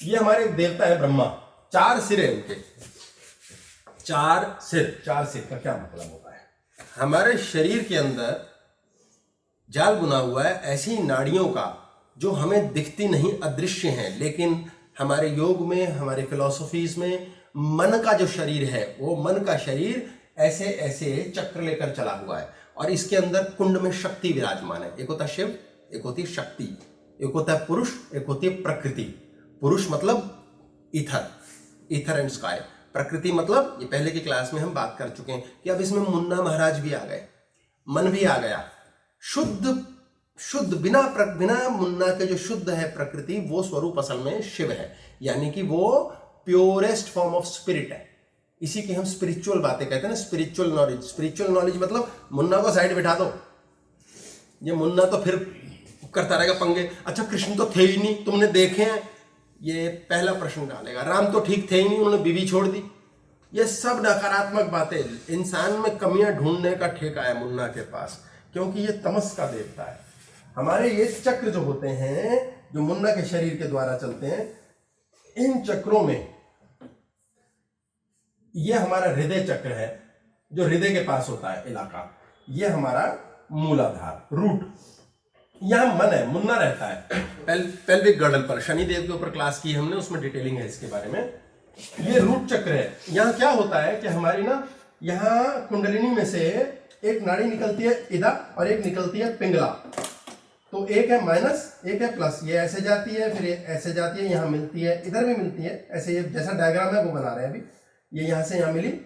ये हमारे देवता है ब्रह्मा, 4 सिर है इनके। 4 सिर का क्या मतलब होता है? हमारे शरीर के अंदर जाल बुना हुआ है ऐसी नाड़ियों का जो हमें दिखती नहीं, अदृश्य हैं, लेकिन हमारे योग में, हमारे फिलॉसफीज में मन का जो शरीर है, वो मन का शरीर ऐसे ऐसे चक्र लेकर चला हुआ है और इसके अंदर कुंड में शक्ति विराजमान है। एक होता है शिव, एक होती है शक्ति, एक होता है पुरुष, एक होती है प्रकृति। पुरुष मतलब ईथर एंड स्काई। प्रकृति मतलब, ये पहले की क्लास में हम बात कर चुके हैं कि अब इसमें मुन्ना महाराज भी आ गए, मन भी आ गया। शुद्ध बिना मुन्ना के जो शुद्ध है प्रकृति, वो स्वरूप असल में शिव है, यानी कि वो प्योरेस्ट फॉर्म ऑफ स्पिरिट है। इसी की हम स्पिरिचुअल बातें कहते हैं ना, स्पिरिचुअल नॉलेज। स्पिरिचुअल नॉलेज मतलब मुन्ना को साइड बिठा दो, ये मुन्ना तो फिर करता रहेगा पंगे। अच्छा कृष्ण तो थे ही नहीं, तुमने देखे हैं? ये पहला प्रश्न डालेगा। राम तो ठीक थे ही नहीं, उन्होंने बीवी छोड़ दी। ये सब नकारात्मक बातें, इंसान में कमियां ढूंढने का ठेका है मुन्ना के पास, क्योंकि ये तमस का देवता है। हमारे ये चक्र जो होते हैं, जो मुन्ना के शरीर के द्वारा चलते हैं, इन चक्रों में ये हमारा हृदय चक्र है, जो हृदय के पास होता है इलाका, ये हमारा मूलाधार, रूट। यहां मन है, मुन्ना रहता है पेल्विक गर्डल पर। शनिदेव के ऊपर क्लास की हमने, उसमें डिटेलिंग है इसके बारे में। ये रूट चक्र है। यहां क्या होता है कि हमारी ना, यहां कुंडलिनी में से एक नाड़ी निकलती है इधर और एक निकलती है पिंगला। तो एक है माइनस, एक है प्लस। ये ऐसे जाती है, फिर ऐसे जाती है, यहां मिलती है, इधर भी मिलती है। ऐसे ये जैसा डायग्राम है वो बना रहे हैं अभी। ये यहां से यहां मिली,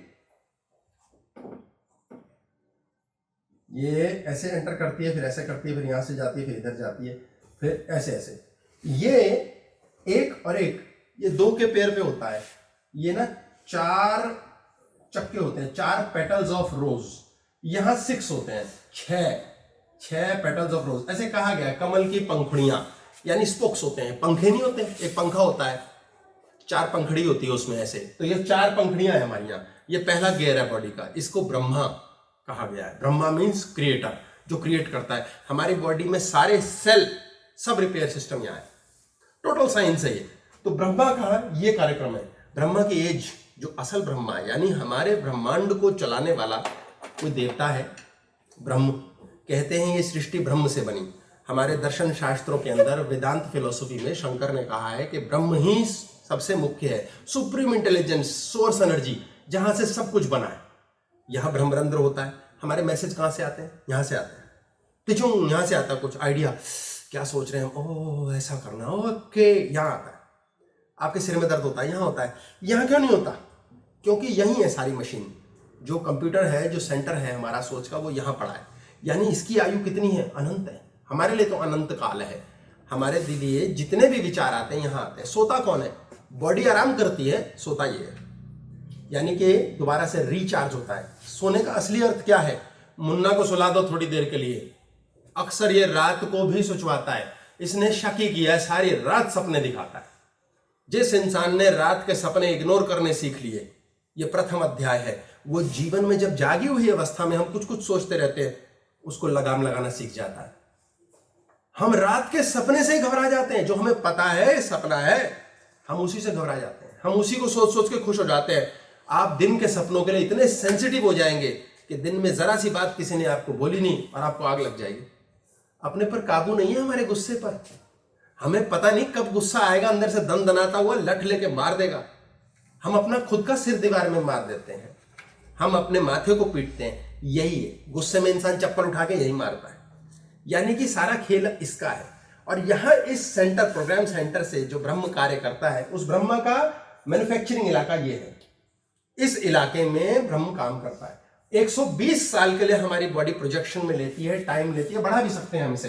ये ऐसे एंटर करती है, फिर ऐसे करती है, फिर यहां से जाती है, फिर इधर जाती है, फिर ऐसे ऐसे। ये एक और एक, ये 2 के पेयर पे होता है। ये ना 4 चक्के होते हैं, 4 पेटल्स ऑफ रोज। यहां 6 होते हैं, 6 पेटल्स ऑफ रोज। ऐसे कहा गया है, कमल की पंखुड़ियां, यानी स्पोक्स होते हैं, पंखे नहीं होते। एक पंखा होता है, 4 पंखड़ी होती है उसमें ऐसे। तो ये 4 पंखड़ियां हैं हमारी यहाँ। ये पहला गेयर है बॉडी का, इसको ब्रह्मा कहा गया है। ब्रह्मा मीन्स क्रिएटर, जो क्रिएट करता है। हमारी बॉडी में सारे सेल, सब रिपेयर सिस्टम यहाँ है। टोटल साइंस है ये। तो ब्रह्मा का ये कार्यक्रम है। ब्रह्मा की एज, जो असल ब्रह्मा है, यानी हमारे ब्रह्मांड को चलाने वाला कोई देवता है, ब्रह्म। कहते हैं ये सृष्टि ब्रह्म से बनी। हमारे दर्शन शास्त्रों के अंदर, वेदांत फिलोसफी में शंकर ने कहा है कि ब्रह्म ही सबसे मुख्य है, सुप्रीम इंटेलिजेंस, सोर्स एनर्जी, जहां से सब कुछ बना है। यहां ब्रह्मरंध्र होता है। हमारे मैसेज कहां से आते हैं? यहां से आते हैं। टिचुंग, यहां से आता है कुछ आइडिया, क्या सोच रहे हैं, ओह ऐसा करना, ओके, यहां आता है। आपके सिर में दर्द होता है, यहां होता है। यहां क्यों नहीं होता? क्योंकि यही है सारी मशीन। जो कंप्यूटर है, जो सेंटर है हमारा सोच का, वो यहां पड़ा है। यानी इसकी आयु कितनी है? अनंत है। हमारे लिए तो अनंत काल है। हमारे लिए जितने भी विचार आते हैं, यहां आते हैं। सोता कौन है? बॉडी आराम करती है, सोता ये है, यानी कि दोबारा से रिचार्ज होता है। सोने का असली अर्थ क्या है? मुन्ना को सुला दो थोड़ी देर के लिए, अक्सर ये रात को भी सुचवाता है। इसने शक ही किया है, सारी रात सपने दिखाता है। जिस इंसान ने रात के सपने इग्नोर करने सीख लिए, ये प्रथम अध्याय है। वो जीवन में जब जागी हुई अवस्था में हम कुछ कुछ सोचते रहते हैं, उसको लगाम लगाना सीख जाता है। हम रात के सपने से ही घबरा जाते हैं। जो हमें पता है सपना है, हम उसी से घबरा जाते हैं। हम उसी को सोच सोच के खुश हो जाते हैं। आप दिन के सपनों के लिए इतने सेंसिटिव हो जाएंगे कि दिन में जरा सी बात किसी ने आपको बोली नहीं और आपको आग लग जाएगी। अपने पर काबू नहीं है हमारे गुस्से पर। हमें पता नहीं कब गुस्सा आएगा, अंदर से दम दनाता हुआ लठ लेके मार देगा। हम अपना खुद का सिर दीवार में मार देते हैं, हम अपने माथे को पीटते हैं। यही है, गुस्से में इंसान चप्पल उठा के यही मारता है। यानी कि सारा खेल इसका है। और यहां इस सेंटर, प्रोग्राम सेंटर से जो ब्रह्म कार्य करता है, उस ब्रह्म का मैन्युफैक्चरिंग इलाका ये है। इस इलाके में ब्रह्म काम करता है। 120 साल के लिए हमारी बॉडी प्रोजेक्शन में लेती है, टाइम लेती है, बढ़ा भी सकते हैं हम इसे।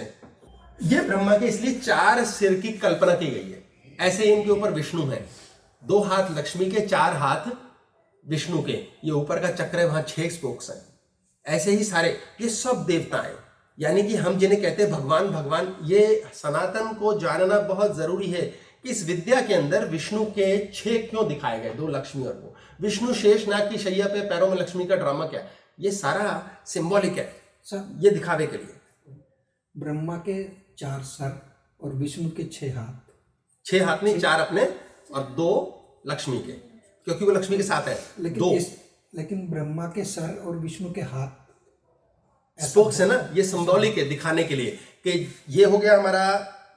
ये ब्रह्मा के इसलिए 4 सिर की कल्पना की गई है। ऐसे इनके ऊपर विष्णु है, 2 हाथ लक्ष्मी के, 4 हाथ विष्णु के। ये ऊपर का चक्र है, वहां 6 स्पोक्स हैं। ऐसे ही सारे ये सब देवता हैं। यानी कि हम जिन्हें कहते हैं भगवान, भगवान, ये सनातन को जानना बहुत जरूरी है कि इस विद्या के अंदर विष्णु के 6 क्यों दिखाए गए, 2 लक्ष्मी और वो विष्णु। शेष नाग की शैया पे, पैरों में लक्ष्मी का ड्रामा क्या? ये सारा सिंबॉलिक है सर, ये दिखावे के लिए। ब्रह्मा के 4 सर और विष्णु के 6 हाथ। 6 हाथ नहीं, 4 अपने और 2 लक्ष्मी के, क्योंकि वो लक्ष्मी के साथ है। लेकिन ब्रह्मा के सर और विष्णु के हाथ स्पोक्स है ना, ये सिंबॉलिक है दिखाने के लिए कि ये हो गया हमारा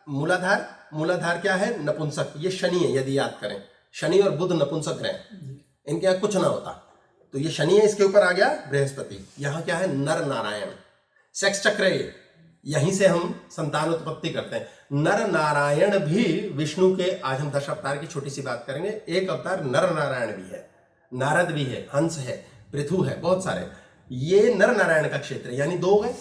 मूलाधार। मूलाधार क्या है? नपुंसक, ये शनि है। यदि याद करें, शनि और बुध नपुंसक ग्रह, इनके यहाँ कुछ ना होता। तो ये शनि है, इसके ऊपर आ गया बृहस्पति। यहाँ क्या है? नर नारायण, सेक्स चक्र है, यहीं से हम संतान उत्पत्ति करते हैं। नर नारायण भी विष्णु के, आज हम 10 अवतार की छोटी सी बात करेंगे। एक अवतार नर नारायण भी है, नारद भी है, हंस है, पृथु है, बहुत सारे। ये नर नारायण का क्षेत्र है, यानी 2 गए।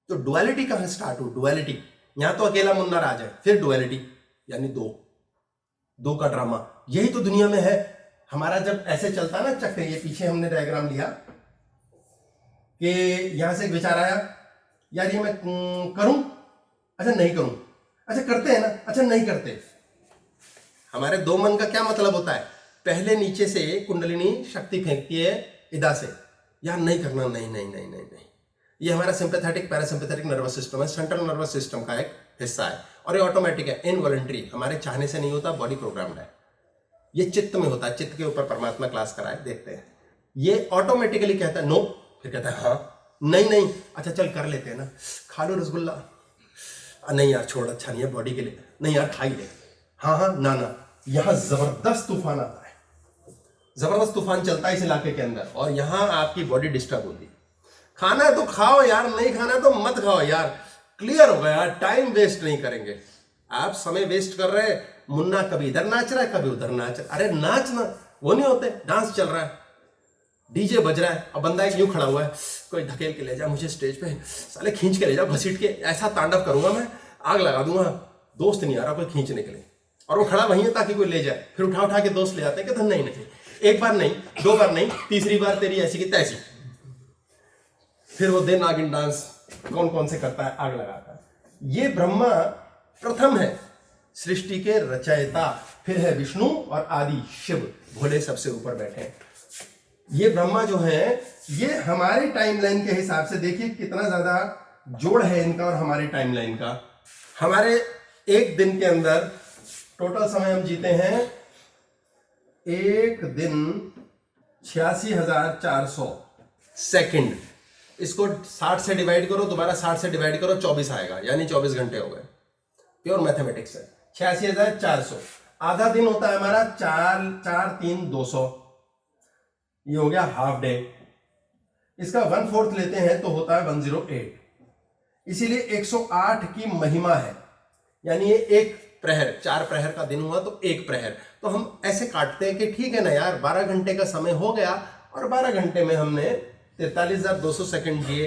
तो डुअलिटी कहां स्टार्ट हुई? डुअलिटी यहां तो अकेला मुन्ना राज है, फिर डुअलिटी यानी 2 का ड्रामा। यही तो दुनिया में है हमारा। जब ऐसे चलता ना चक्र, ये पीछे हमने डायग्राम लिया कि यहां से एक विचार आया, यार ये मैं करूं, अच्छा नहीं करूं, अच्छा करते हैं ना, अच्छा नहीं करते। हमारे 2 मन का क्या मतलब होता है? पहले नीचे से कुंडलिनी शक्ति फेंकती है इदा से, यार नहीं करना, नहीं नहीं नहीं नहीं नहीं। ये हमारा सिंपैथेटिक पैरासिम्पैथेटिक नर्वस सिस्टम है, सेंट्रल नर्वस सिस्टम का एक हिस्सा है, और ये ऑटोमेटिक है, इनवॉलंटरी, हमारे चाहने से नहीं होता, बॉडी प्रोग्राम्ड है। ये चित्त में होता है, चित्त के ऊपर परमात्मा क्लास कराए, देखते हैं। ये ऑटोमेटिकली कहता है नो, फिर कहता है हाँ, नहीं नहीं, अच्छा चल कर लेते हैं ना, खा लो रसगुल्ला, नहीं यार छोड़, अच्छा नहीं है बॉडी के लिए, नहीं यार खा ही ले, हाँ हाँ ना ना। यहां जबरदस्त तूफान आता है, जबरदस्त तूफान चलता है इस इलाके के अंदर, और यहां आपकी बॉडी डिस्टर्ब होती है। खाना है तो खाओ यार, नहीं खाना है तो मत खाओ यार, क्लियर हो गया यार, टाइम वेस्ट नहीं करेंगे। आप समय वेस्ट कर रहे हैं। मुन्ना कभी इधर नाच रहा है, कभी उधर नाच रहा है। अरे नाचना वो नहीं होते, डांस चल रहा है, डीजे बज रहा है, अब बंदा एक यूं खड़ा हुआ है, कोई धकेल के ले जा मुझे स्टेज पे, साले खींच के ले जा, घसीट के, ऐसा तांडव करूंगा मैं, आग लगा दूंगा, दोस्त नहीं आ रहा कोई खींचने के लिए, और वो खड़ा वहीं है ताकि कोई ले जाए। फिर उठा उठा के दोस्त ले आते हैं कि नहीं नहीं, एक बार नहीं, 2 बार नहीं, तीसरी बार तेरी ऐसी की तैसी। फिर वो दे नागिन डांस कौन कौन से करता है, आग लगाता है। ये ब्रह्मा प्रथम है, सृष्टि के रचयिता। फिर है विष्णु और आदि शिव, भोले सबसे ऊपर बैठे हैं। ये ब्रह्मा जो है, ये हमारी टाइमलाइन के हिसाब से देखिए कितना ज्यादा जोड़ है इनका और हमारी टाइमलाइन का। हमारे एक दिन के अंदर टोटल समय हम जीते हैं, एक दिन 86,400 सेकंड। इसको 60 से डिवाइड करो, दोबारा 60 से डिवाइड करो, 24 आएगा, यानी 24 घंटे हो गए। प्योर मैथमेटिक्स है। 86,400, आधा दिन होता है हमारा 4-3-200, ये हो गया हाफ डे। इसका 1/4 लेते हैं तो होता है 108, इसीलिए 108 की महिमा है। यानी ये एक प्रहर, 4 प्रहर का दिन हुआ तो 1 प्रहर। तो हम ऐसे काटते हैं कि ठीक है ना यार, 12 घंटे का समय हो गया और 12 घंटे में हमने 43,200 सेकंड जिए,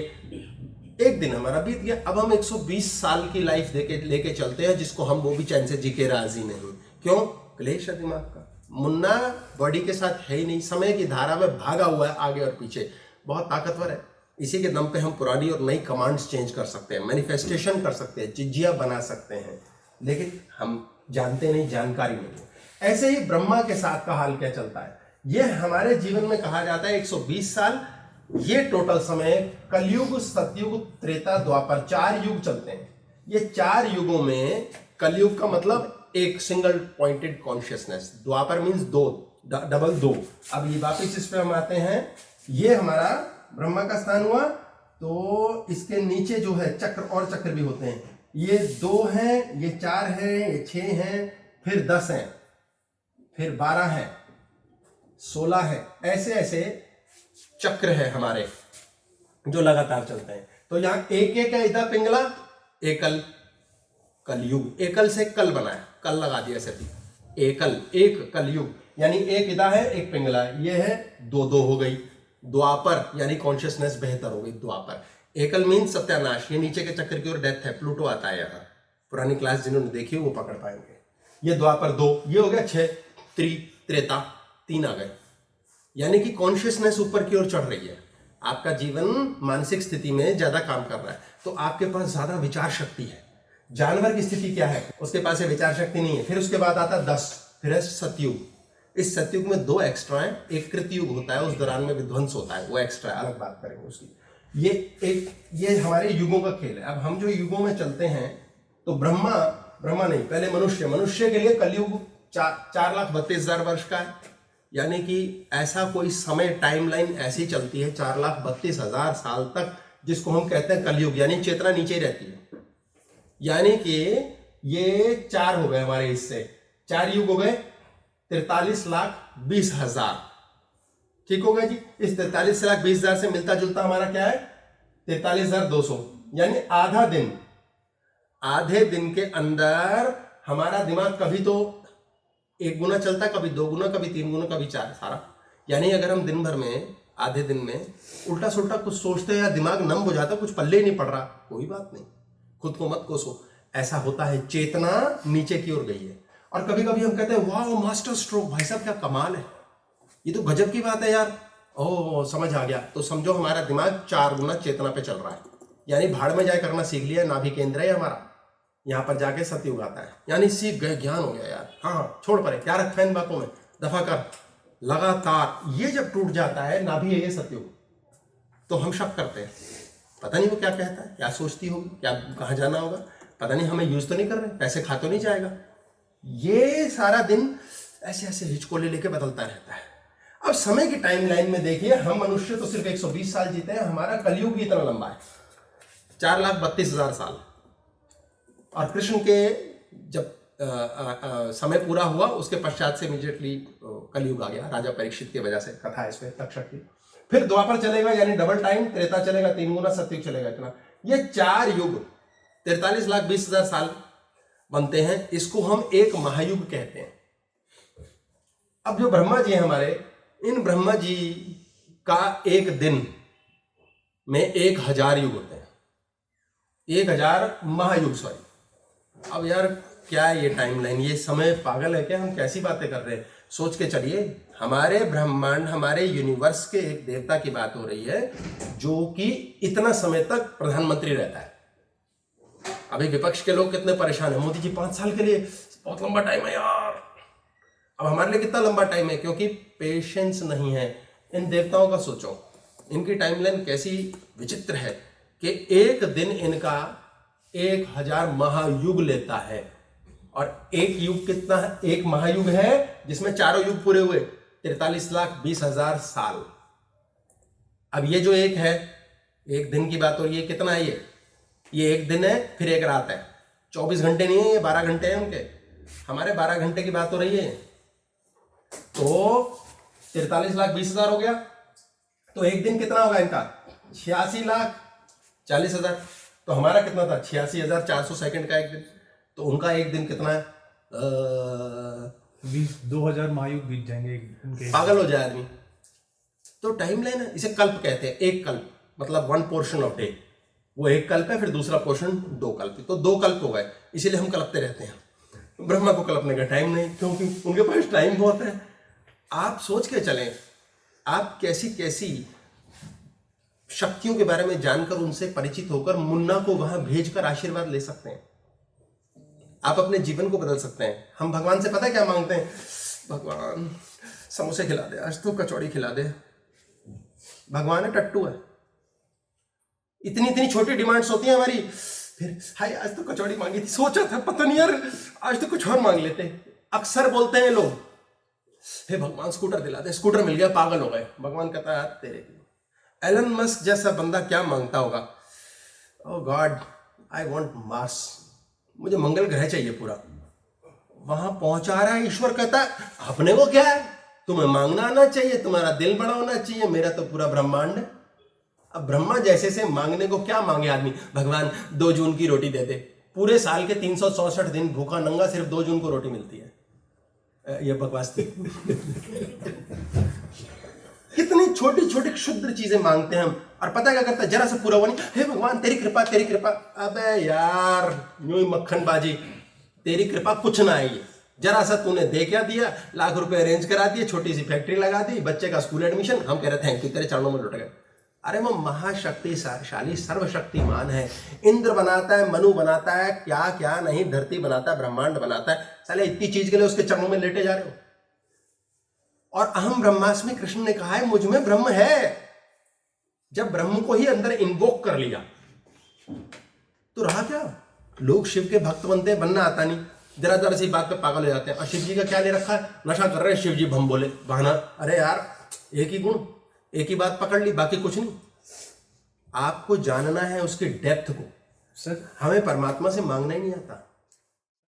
एक दिन हमारा बीत गया। अब हम 120 साल की लाइफ लेके चलते हैं, जिसको हम वो भी चैन से जी के राजी नहीं। क्यों? क्लेश है दिमाग का। मुन्ना बॉडी के साथ है ही नहीं, समय की धारा में भागा हुआ है आगे और पीछे, बहुत ताकतवर है। इसी के दम पे हम पुरानी और नई कमांड्स चेंज कर सकते हैं, मैनिफेस्टेशन कर सकते हैं, चिज्जिया बना सकते हैं, लेकिन हम जानते नहीं, जानकारी नहीं है। ऐसे ही ब्रह्मा के साथ का हाल क्या चलता है, ये हमारे जीवन में कहा जाता है 120 साल। ये टोटल समय कलयुग, सतयुग, त्रेता, द्वापर, 4 युग चलते हैं। ये 4 युगों में कलयुग का मतलब एक सिंगल पॉइंटेड कॉन्शियसनेस, द्वापर मींस 2, डबल 2। अब ये वापिस इस पे हम आते हैं, ये हमारा ब्रह्मा का स्थान हुआ, तो इसके नीचे जो है चक्र, और चक्र भी होते हैं। ये 2 हैं, ये 4 हैं, ये 6 हैं, फिर 10 हैं, फिर 12 है, 16 है, ऐसे ऐसे चक्र है हमारे जो लगातार चलते हैं। तो यहां एक एक है, इधर पिंगला, एकल, कलयुग, एकल से कल बनाया, कल लगा दिया सती, एकल, एक कलयुग, यानी एक इदा है, एक पिंगला, ये है 2-2 हो गई। द्वापर यानी कॉन्शियसनेस बेहतर हो गई, द्वापर। एकल मीन सत्यानाश, ये नीचे के चक्र की ओर डेथ है, प्लूटो आता है यहाँ, पुरानी क्लास जिन्होंने देखी हो वो पकड़ पाएंगे। ये द्वापर 2, ये हो गया 6, त्रेता 3 आ गए, यानी कि कॉन्शियसनेस ऊपर की ओर चढ़ रही है। आपका जीवन मानसिक स्थिति में ज्यादा काम कर रहा है, तो आपके पास ज्यादा विचार शक्ति है। जानवर की स्थिति क्या है, उसके पास विचार शक्ति नहीं है। फिर उसके बाद आता 10, फिर है सतयुग। इस सतयुग में 2 एक्स्ट्रा है, एक कृतयुग होता है, उस दौरान में विध्वंस होता है, वो एक्स्ट्रा अलग बात करेंगे उसकी। ये हमारे युगों का खेल है। अब हम जो युगों में चलते हैं, तो ब्रह्मा नहीं, पहले मनुष्य के लिए कलयुग 4,32,000 वर्ष का है। यानी कि ऐसा कोई समय टाइमलाइन ऐसी चलती है 4,32,000 साल तक, जिसको हम कहते हैं कलयुग, यानी चेतना नीचे ही रहती है। यानी कि ये 4 हो गए हमारे हिस्से, 4 युग हो गए, 43,20,000। ठीक हो गया जी। इस 43,20,000 से मिलता जुलता हमारा क्या है, 43,200, यानी आधा दिन। आधे दिन के अंदर हमारा दिमाग कभी तो 1 गुना चलता है, कभी 2 गुना, कभी 3 गुना, कभी 4 सारा। यानी अगर हम दिन भर में, आधे दिन में उल्टा सुल्टा कुछ सोचते हैं या दिमाग नम हो जाता है, कुछ पल्ले ही नहीं पड़ रहा, कोई बात नहीं, खुद को मत कोसो। ऐसा होता है, चेतना नीचे की ओर गई है। और कभी कभी हम कहते हैं वाह मास्टर स्ट्रोक, भाई साहब क्या कमाल है, ये तो गजब की बात है यार, ओह समझ आ गया। तो समझो हमारा दिमाग 4 गुना चेतना पे चल रहा है। यानी भाड़ में जाए करना सीख लिया, नाभि केंद्र है हमारा, यहाँ पर जाके सतयुग आता है। यानी सीख गए, ज्ञान हो गया यार। हाँ छोड़ परे, क्या रखा है इन बातों में, दफा कर लगातार। ये जब टूट जाता है नाभि है ये सतयुग, तो हम शक करते हैं, पता नहीं वो क्या कहता है, क्या सोचती होगी, क्या कहाँ जाना होगा, पता नहीं हमें यूज तो नहीं कर रहे, पैसे खा तो नहीं जाएगा। ये सारा दिन ऐसे ऐसे हिचकोले लेके बदलता रहता है। अब समय की टाइमलाइन में देखिए, हम मनुष्य तो सिर्फ 120 साल जीते हैं, हमारा कलयुग भी इतना लंबा है, 4,32,000 साल। और कृष्ण के जब समय पूरा हुआ, उसके पश्चात से इमीडिएटली कलयुग आ गया, राजा परीक्षित की वजह से। कथा है इसमें तक्षक की। फिर द्वापर चलेगा यानी डबल टाइम, त्रेता चलेगा 3 गुना, सतयुग चलेगा इतना। ये 4 युग 43,20,000 साल बनते हैं। इसको हम एक महायुग कहते हैं। अब जो ब्रह्मा जी हैं हमारे, इन ब्रह्मा जी का एक दिन में 1,000 युग होते हैं, 1,000 महायुग, सॉरी। अब यार क्या है ये टाइमलाइन, ये समय पागल है क्या, हम कैसी बातें कर रहे हैं। सोच के चलिए, हमारे ब्रह्मांड, हमारे यूनिवर्स के एक देवता की बात हो रही है, जो कि इतना समय तक प्रधानमंत्री रहता है। अभी विपक्ष के लोग कितने परेशान हैं, मोदी जी 5 साल के लिए बहुत लंबा टाइम है यार। अब हमारे लिए कितना लंबा टाइम है, क्योंकि पेशेंस नहीं है। इन देवताओं का सोचो, इनकी टाइमलाइन कैसी विचित्र है कि एक दिन इनका 1,000 महायुग लेता है। और एक युग कितना है, एक महायुग है जिसमें चारों युग पूरे हुए, 43,20,000 साल। अब ये जो एक है, एक दिन की बात हो रही है, कितना है ये 1 दिन है, फिर 1 रात है। 24 घंटे नहीं है, ये 12 घंटे हैं उनके, हमारे 12 घंटे की बात हो रही है। तो 43,20,000 हो गया, तो एक दिन कितना होगा इनका, 86,40,000। तो हमारा कितना था, 86,400 सेकंड का एक दिन। तो उनका एक दिन कितना है, 2,000 महायुग बीत जाएंगे उनके। पागल हो जाए आदमी। तो टाइमलाइन है, इसे कल्प कहते हैं। एक कल्प मतलब 1 पोर्शन ऑफ डे, वो एक कल्प है, फिर दूसरा पोर्शन 2 कल्प। तो 2 कल्प हो गए, इसीलिए हम कल्पते रहते हैं। ब्रह्मा को कल्पने का टाइम नहीं, क्योंकि उनके पास टाइम बहुत है। आप सोच के चलें, आप कैसी कैसी शक्तियों के बारे में जानकर, उनसे परिचित होकर मुन्ना को वहां भेजकर आशीर्वाद ले सकते हैं। आप अपने जीवन को बदल सकते हैं। हम भगवान से पता है क्या मांगते हैं, भगवान समोसे खिला दे, आज तो कचौड़ी खिला दे। भगवान है टट्टू है, इतनी इतनी छोटी डिमांड्स होती हैं हमारी। फिर हाय आज तो कचौड़ी मांगी थी, सोचा था पता नहीं यार आज तो कुछ और मांग लेते। अक्सर बोलते हैं लोग, हे भगवान स्कूटर दिला दे, स्कूटर मिल गया, पागल हो गए। भगवान कहता है तेरे की। एलन मस्क जैसा बंदा क्या मांगता होगा, ओह गॉड आई वांट मार्स, मुझे मंगल ग्रह चाहिए पूरा। वहां पहुंचा रहा है, ईश्वर कहता है अपने को क्या है, तुम्हें मांगना आना चाहिए, तुम्हारा दिल बड़ा होना चाहिए, मेरा तो पूरा ब्रह्मांड है। अब ब्रह्मा जैसे से मांगने को क्या मांगे आदमी, भगवान 2 जून की रोटी दे दे। पूरे साल के 364 दिन भूखा नंगा, सिर्फ 2 जून को रोटी मिलती है। यह बकवास थी। कितनी छोटी छोटी क्षुद्र चीजें मांगते हैं हम, और पता क्या करता है, जरा सा पूरा हुआ नहीं, हे भगवान तेरी कृपा तेरी कृपा। अबे यार यूं ही मक्खनबाजी, तेरी कृपा कुछ ना आई। जरा सा तूने दे क्या दिया, लाख रुपए अरेंज करा दिए, छोटी सी फैक्ट्री लगा दी, बच्चे का स्कूल एडमिशन, हम कह रहे थैंक यू, तेरे चरणों में लुट गए। अरे वो महाशक्तिशाली सर्वशक्तिमान है, इंद्र बनाता है, मनु बनाता है, क्या क्या नहीं, धरती बनाता है, ब्रह्मांड बनाता है। साले इतनी चीज के लिए उसके चरणों में लेटे जा रहे हो। और अहम ब्रह्मास्मि कृष्ण ने कहा है, मुझ में ब्रह्म है। जब ब्रह्म को ही अंदर इन्वोक कर लिया तो रहा क्या, लोग शिव के भक्त बनते हैं, बनना आता नहीं, जरा जरा सी बात पे पागल हो जाते हैं। और शिव जी का क्या ले रखा है, नशा कर रहे हैं शिव जी, भम बोले बहाना। अरे यार एक ही गुण, एक ही बात पकड़ ली, बाकी कुछ नहीं। आपको जानना है उसके डेप्थ को। सर हमें परमात्मा से मांगना ही नहीं आता।